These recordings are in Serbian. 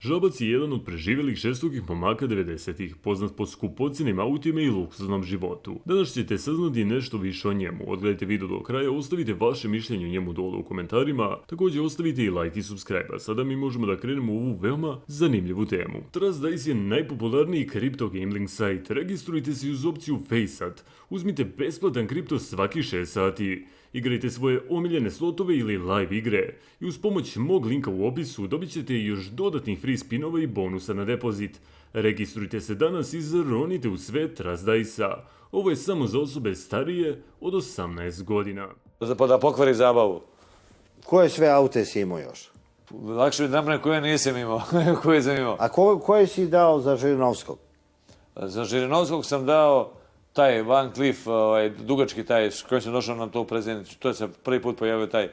Žabac je jedan od preživjelih žestokih momaka 90-ih, poznat po skupocjenim autima i luksuznom životu. Danas ćete saznati nešto više o njemu. Odgledajte video do kraja, ostavite vaše mišljenje o njemu dole u komentarima, također ostavite i like i subscribe, a sada mi možemo da krenemo u ovu veoma zanimljivu temu. Trust Dice je najpopularniji kripto gambling sajt. Registrujte se uz opciju FaceAt. Uzmite besplatan kripto svaki 6 sati. Igrajte svoje omiljene slotove ili live igre i uz pomoć mog linka u opisu dobit ćete još dodatnih free spinova i bonusa na depozit. Registrujte se danas i zaronite u svet Trust Dice-a. Ovo je samo za osobe starije od 18 godina. Da pokvari zabavu. Koje sve aute si imao još? Lakše mi napravim koje nisam imao. Koje sam imao. A koje si dao za Žirinovskog? Za Žirinovskog sam dao taj Van Cleef, dugački taj, s kojim sam došao na to u prezidenicu. To je se prvi put pojavio taj,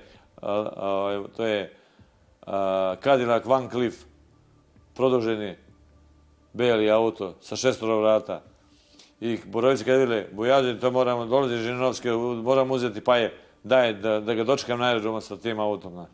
to je Cadillac Van Cleef, produženi beli auto sa 6 vrata. I Borovici kad vidjeli, Bojavljen, to moramo, dolazi Žirinovske, moramo uzeti Paje, daj da ga dočekam na aerodromu sa tim autom.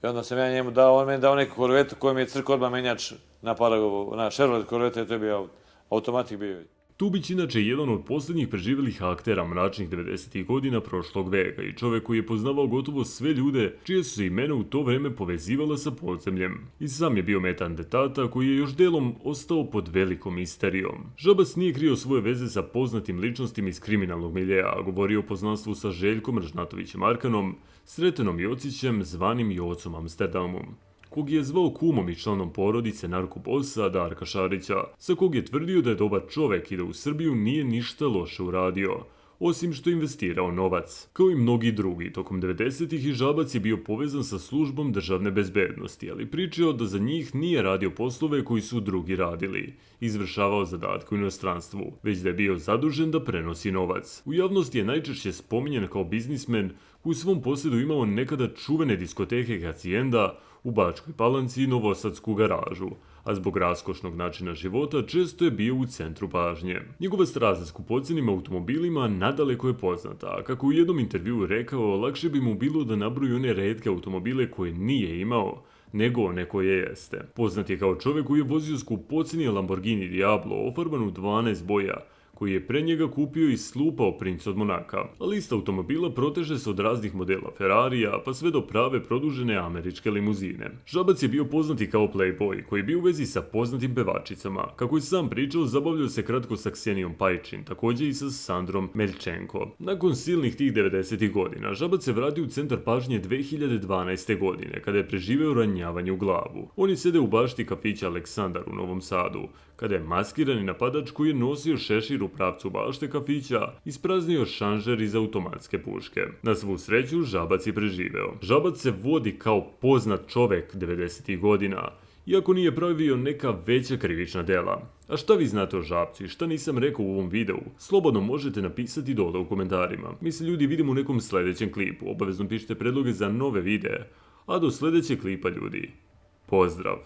I onda sam ja njemu dao, on meni dao neku korvetu koju mi je crk odmah menjač na Paragovu, na Chevrolet korvete, to je bio automatik bio. Tubić inače je jedan od posljednjih preživjelih aktera mračnih 90-ih godina prošlog veka i čovjek koji je poznavao gotovo sve ljude čije su se imena u to vrijeme povezivala sa podzemljem. I sam je bio meta atentata koji je još delom ostao pod velikom misterijom. Žabac nije krio svoje veze sa poznatim ličnostima iz kriminalnog miljeja, a govorio o poznanstvu sa Željkom Ražnatovićem Arkanom, Sretenom Jocićem, zvanim Jocom Amsterdamom, kog je zvao kumom i članom porodice narkobosa Darka Šarića, sa kog je tvrdio da je dobar čovek i da u Srbiju nije ništa loše uradio, osim što je investirao novac. Kao i mnogi drugi, tokom 90-ih i Žabac je bio povezan sa službom državne bezbednosti, ali pričao da za njih nije radio poslove koji su drugi radili, izvršavao zadatke u inostranstvu, već da je bio zadužen da prenosi novac. U javnosti je najčešće spominjan kao biznismen koji u svom posjedu imao nekada čuvene diskoteke Hacijenda u Bačkoj Palanci i novosadsku garažu, a zbog raskošnog načina života često je bio u centru pažnje. Njegova strast za skupocjenim automobilima nadaleko je poznata, a kako u jednom intervjuu rekao, lakše bi mu bilo da nabroji one retke automobile koje nije imao, nego one koje jeste. Poznat je kao čovjek koji je vozio skupocjeni Lamborghini Diablo ofarban u 12 boja, koji je pre njega kupio i slupao princ od Monaka. A lista automobila proteže se od raznih modela Ferrarija pa sve do prave produžene američke limuzine. Žabac je bio poznati kao playboy koji je bio u vezi sa poznatim pevačicama. Kako je sam pričao, zabavljao se kratko sa Ksenijom Pajčin, također i sa Sandrom Melčenko. Nakon silnih tih 90-ih godina, Žabac se vratio u centar pažnje 2012. godine, kada je preživeo ranjavanje u glavu. On je sedeo u bašti kafića Aleksandar u Novom Sadu, kada je maskirani napadač koji je nosio šešir u pravcu bašte kafića ispraznio šanžer iz automatske puške. Na svu sreću, Žabac je preživeo. Žabac se vodi kao poznat čovek 90-ih godina, iako nije pravio neka veća krivična dela. A šta vi znate o Žabcu i šta nisam rekao u ovom videu? Slobodno možete napisati dole u komentarima. Mi se ljudi vidimo u nekom sljedećem klipu. Obavezno pišite predloge za nove videe. A do sljedećeg klipa ljudi. Pozdrav!